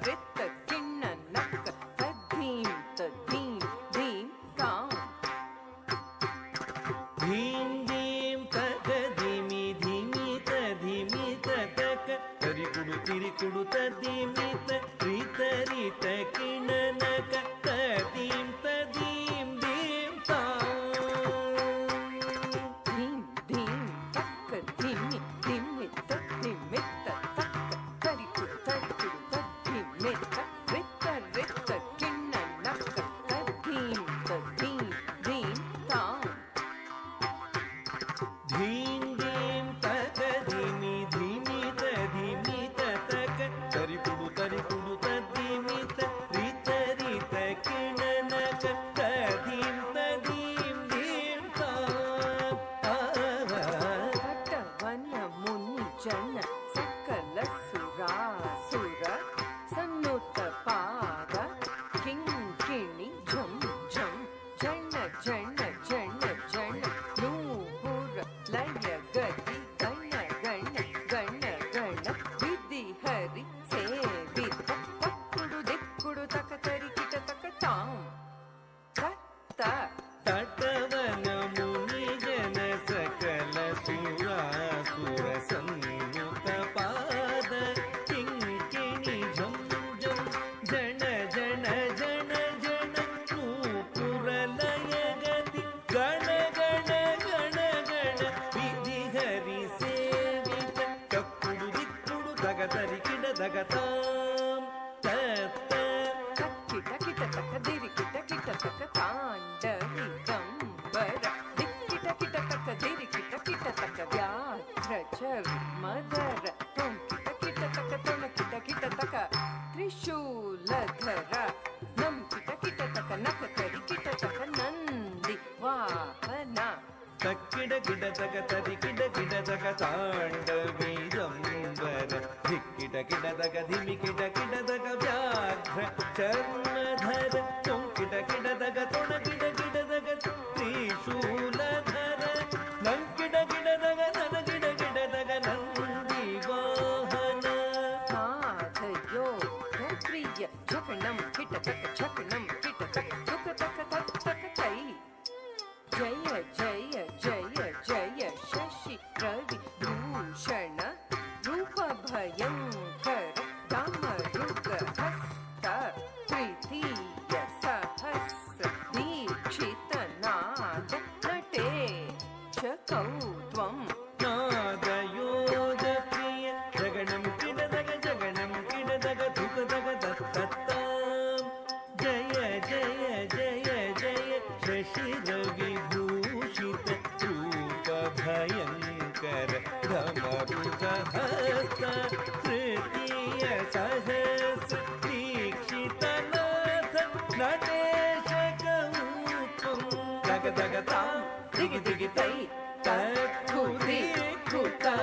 रित्त किण्ण नक्क तद्धीं तद्धीं धीं तां धीं धीं तक धिमि धिमि तधिमि ततक तरिकुडु तिरिकुडु तदिमित रित रित किण्ण नक तदीं तदीं धीं तां धीं धीं तक्क धिमि धिमि तद्धिमित्त तक्क तरिकुडु तरिकुडु तद्धिमित्त रित्त रित्त किण्ण नक्क तद्धीं तद्धीं धीं तां धीं धीं तक धिमि धिमि तधिमि ततक तरिकुडु तरिकुडु तद्धिमित रित रित किण्ण नक तदीं तदीं धीं तां भट्टवन मुनि जन सकल सुरासुर सन्नुत पार किङ्किणि झं झं जन जन जन जन नूपुर लय गति गण गण गण गण विधि हरि सेवित तक्कुडु दिक्कुडु तक तरिकिट तक तां तत्त तटवन मुनि जन सकल सुरासुर सन्नुत पाद किङ्किणि झं झं जन जन जन जन नूपुर लय गति गण गण गण गण विधि हरि सेवित तक्कुडु दिक्कुडु दग तरिकिड दगतां तत्त किट किट तक दिरि किट किट तक ताण्डवी गंबर दिक्किट किट तक दिरि किट किट तक व्याघ्र चर्मधर त्वं किट किट तक त्वं किट किट तक त्रिशूलधर नं किट किट तक नक तरि किट तक नंदि वाहन तक्किड किड तक तरि किड किड तक ताण्डवी गंबर धिक्किड किड तक धिमि किड किड तक व्याघ्र चर्मधर त्वं किड किड तक त्वं किड किड तक त्रिशूलधर नं किड किड तक नन किड किड तक नंदि वाहन नादयोग प्रिय झकणं किट तक झकणं किट तक दुख तक तक तक तै जय जय जय जय शशि रवि भूषण रूप भयंकर दामरुग हस्त तृतीय सहस्र दीक्षित नाद नटेश कौत्वं नादयोग प्रिय जगणं किडदग धुक दग दत्तत्तां जय जय जय जय शशि रवि भूषित रूप भयंकर धमरुग हस्त तृतीय सहस्र दीक्षित नाथ नटेश कौत्वं दग दग तां दिगि दिगि तै तत्खुदि खुता